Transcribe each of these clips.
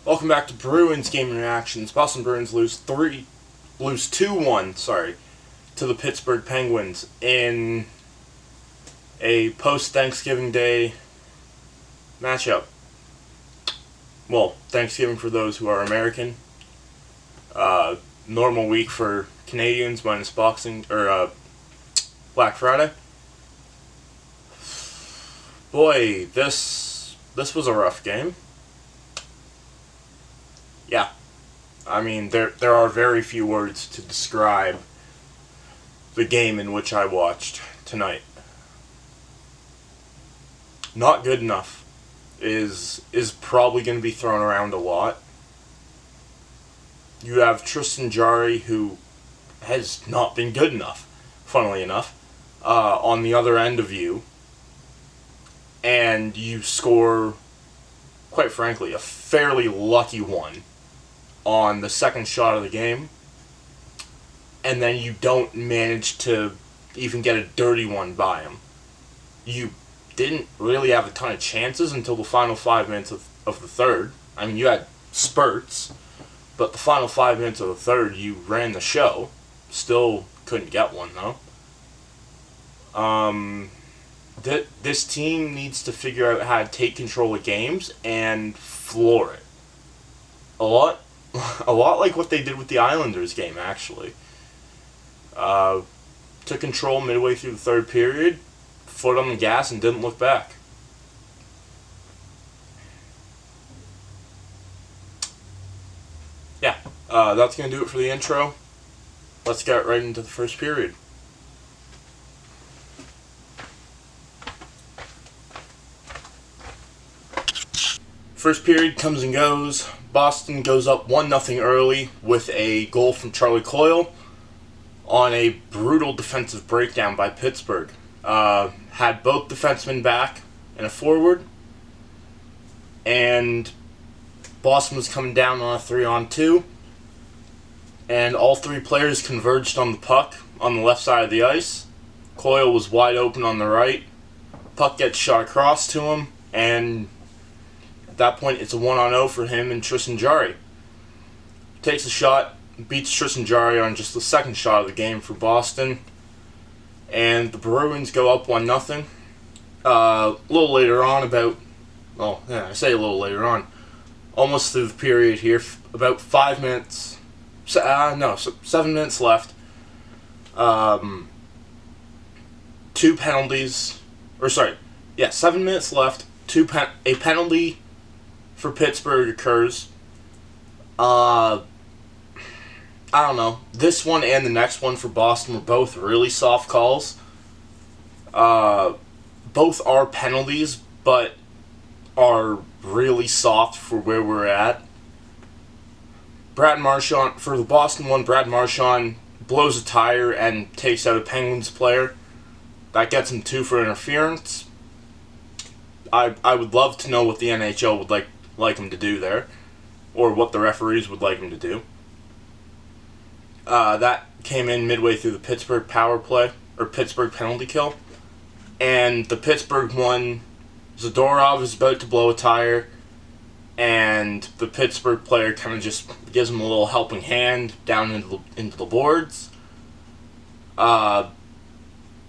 Welcome back to Bruins Gaming Reactions. Boston Bruins lose 2-1, to the Pittsburgh Penguins in a post-Thanksgiving Day matchup. Well, Thanksgiving for those who are American. Normal week for Canadians minus Boxing or Black Friday. Boy, this was a rough game. Yeah, I mean, there are very few words to describe the game in which I watched tonight. Not good enough is probably going to be thrown around a lot. You have Tristan Jarry, who has not been good enough, funnily enough, on the other end of you, and you score, quite frankly, a fairly lucky one on the second shot of the game, and then you don't manage to even get a dirty one by him. You didn't really have a ton of chances until the final 5 minutes of the third. I mean, you had spurts, but the final 5 minutes of the third, you ran the show. Still couldn't get one, though. This team needs to figure out how to take control of games and floor it. A lot like what they did with the Islanders game, actually. Took control midway through the third period, foot on the gas, and didn't look back. Yeah, that's going to do it for the intro. Let's get right into the first period. First period comes and goes. Boston goes up 1-0 early with a goal from Charlie Coyle on a brutal defensive breakdown by Pittsburgh. Had both defensemen back and a forward, and Boston was coming down on a 3-on-2, and all three players converged on the puck on the left side of the ice. Coyle was wide open on the right. Puck gets shot across to him, and at that point, it's a 1-on-0 for him and Tristan Jarry. Takes a shot, beats Tristan Jarry on just the second shot of the game for Boston. And the Bruins go up 1-0. A little later on, I say a little later on, almost through the period here, about 7 minutes left. 2 penalties, 7 minutes left. A penalty for Pittsburgh occurs. I don't know. This one and the next one for Boston were both really soft calls. Both are penalties, but are really soft for where we're at. Brad Marchand, for the Boston one, Brad Marchand blows a tire and takes out a Penguins player. That gets him 2 for interference. I would love to know what the NHL would like him to do there, or what the referees would like him to do. That came in midway through the Pittsburgh power play, or Pittsburgh penalty kill. And the Pittsburgh one, Zadorov is about to blow a tire, and the Pittsburgh player kind of just gives him a little helping hand down into the boards.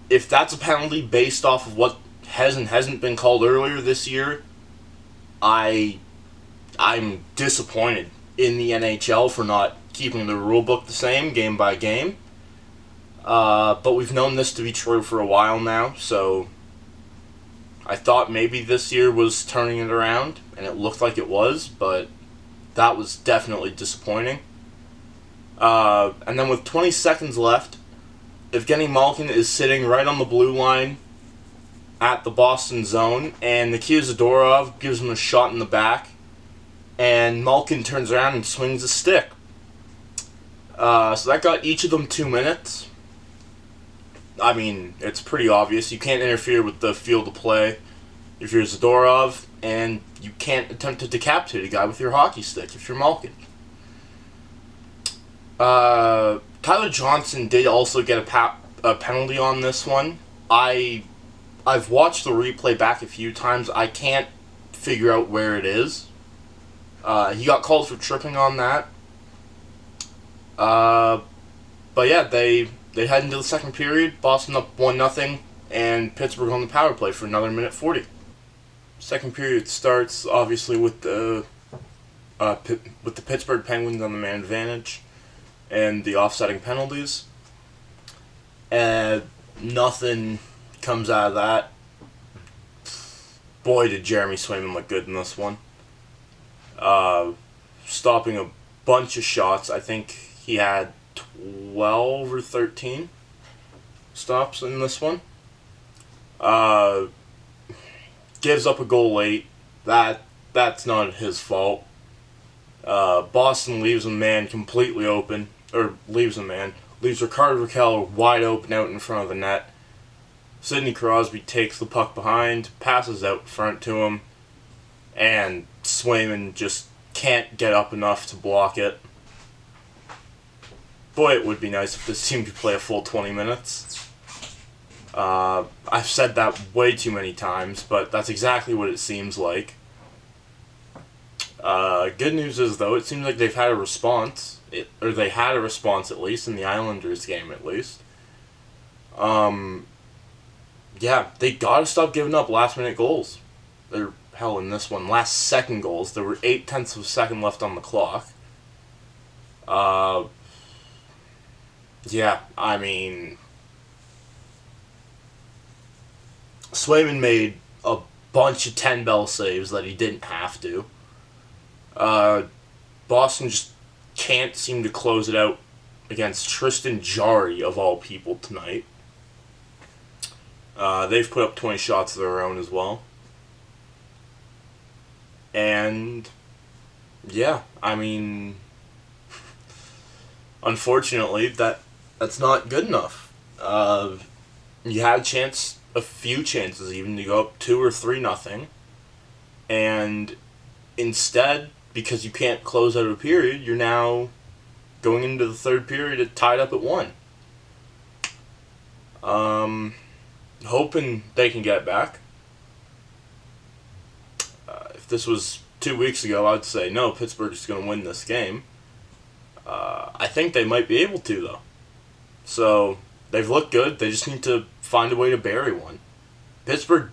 If that's a penalty based off of what has and hasn't been called earlier this year, I'm disappointed in the NHL for not keeping the rule book the same game by game. But we've known this to be true for a while now, so I thought maybe this year was turning it around, and it looked like it was, but that was definitely disappointing. And then with 20 seconds left, Evgeny Malkin is sitting right on the blue line at the Boston zone, and Nikita Zadorov gives him a shot in the back, and Malkin turns around and swings a stick. So that got each of them 2 minutes. I mean, it's pretty obvious. You can't interfere with the field of play if you're Zadorov, and you can't attempt to decapitate a guy with your hockey stick if you're Malkin. Tyler Johnson did also get a penalty on this one. I've watched the replay back a few times. I can't figure out where it is. He got called for tripping on that. Uh, but yeah, they head into the second period. Boston up 1-0, and Pittsburgh on the power play for another minute 40. Second period starts obviously with the Pittsburgh Penguins on the man advantage and the offsetting penalties. And nothing comes out of that. Boy, did Jeremy Swayman look good in this one. Stopping a bunch of shots. I think he had 12 or 13 stops in this one. Gives up a goal late. That's not his fault. Boston leaves a man completely open, leaves Ricardo Rakell wide open out in front of the net. Sidney Crosby takes the puck behind, passes out front to him, and Swayman just can't get up enough to block it. Boy, it would be nice if this team could play a full 20 minutes. I've said that way too many times, but that's exactly what it seems like. Good news is, though, it seems like they've had a response. They had a response, at least, in the Islanders game, at least. Yeah, they gotta stop giving up last-minute goals. Hell, in this one, last-second goals. There were 0.8 of a second left on the clock. Yeah, I mean, Swayman made a bunch of 10-bell saves that he didn't have to. Boston just can't seem to close it out against Tristan Jarry, of all people, tonight. They've put up 20 shots of their own as well. And, yeah, I mean, unfortunately, that's not good enough. You had a few chances even, to go up 2 or 3-0. And instead, because you can't close out a period, you're now going into the third period tied up at 1. Hoping they can get back. If this was 2 weeks ago, I'd say no, Pittsburgh is going to win this game. I think they might be able to, though. So, they've looked good. They just need to find a way to bury one. Pittsburgh's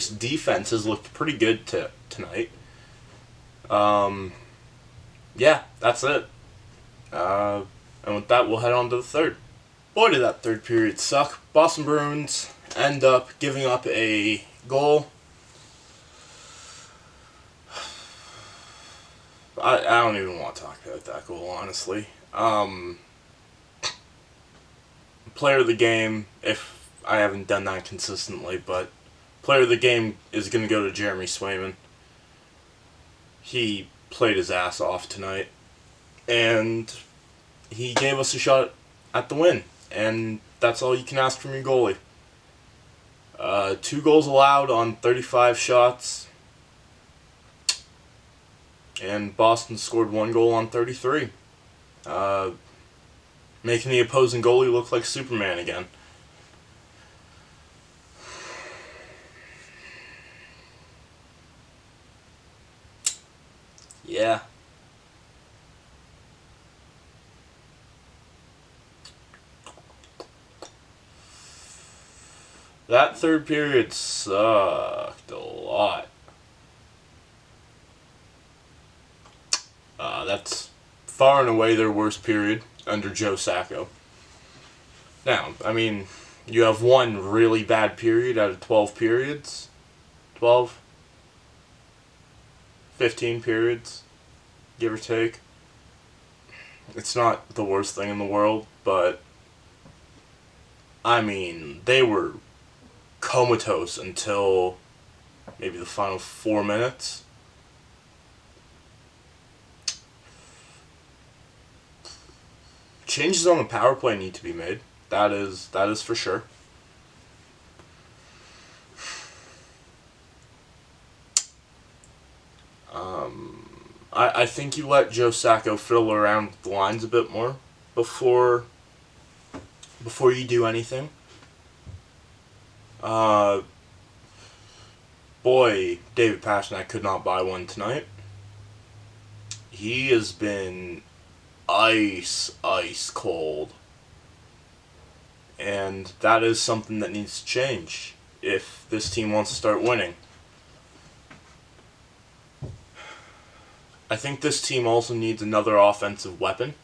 defense has looked pretty good tonight. Yeah, that's it. And with that, we'll head on to the third. Boy, did that third period suck. Boston Bruins end up giving up a goal. I don't even want to talk about that goal, honestly. Player of the game, if I haven't done that consistently, but player of the game is going to go to Jeremy Swayman. He played his ass off tonight, and he gave us a shot at the win, and that's all you can ask from your goalie. 2 goals allowed on 35 shots, and Boston scored 1 goal on 33, making the opposing goalie look like Superman again. Yeah. That third period sucked a lot. That's far and away their worst period under Joe Sacco. Now, I mean, you have one really bad period out of 12 periods. 12? 15 periods, give or take. It's not the worst thing in the world, but I mean, they were comatose until maybe the final 4 minutes. Changes on the power play need to be made. That is for sure. I think you let Joe Sacco fiddle around with the lines a bit more before you do anything. Boy, David Pastrnak could not buy one tonight. he has been ice cold. And that is something that needs to change if this team wants to start winning. I think this team also needs another offensive weapon.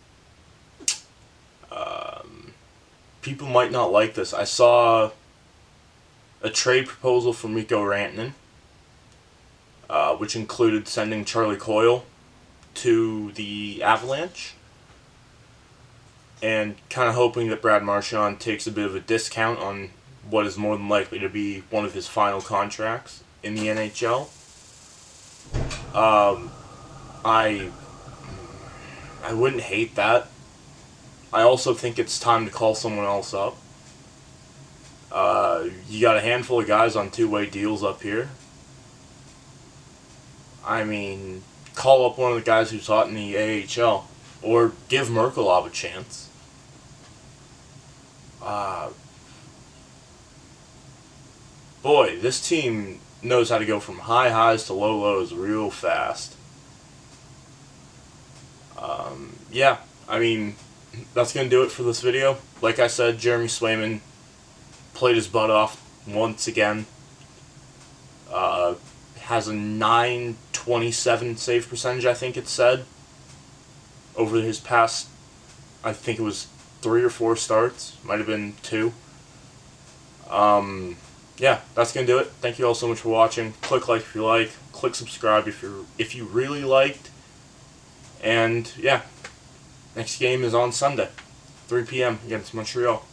People might not like this. I saw a trade proposal from Mikko Rantanen, which included sending Charlie Coyle to the Avalanche, and kind of hoping that Brad Marchand takes a bit of a discount on what is more than likely to be one of his final contracts in the NHL. I wouldn't hate that. I also think it's time to call someone else up. You got a handful of guys on two-way deals up here. I mean, call up one of the guys who's hot in the AHL, or give Merkelov a chance. Boy, this team knows how to go from high highs to low lows real fast. Yeah, I mean, that's going to do it for this video. Like I said, Jeremy Swayman played his butt off once again. Has a .927 save percentage, I think it said, over his past, I think it was 3 or 4 starts. Might have been 2. Yeah, that's going to do it. Thank you all so much for watching. Click like if you like. Click subscribe if you really liked. And, yeah. Next game is on Sunday, 3 p.m. against Montreal.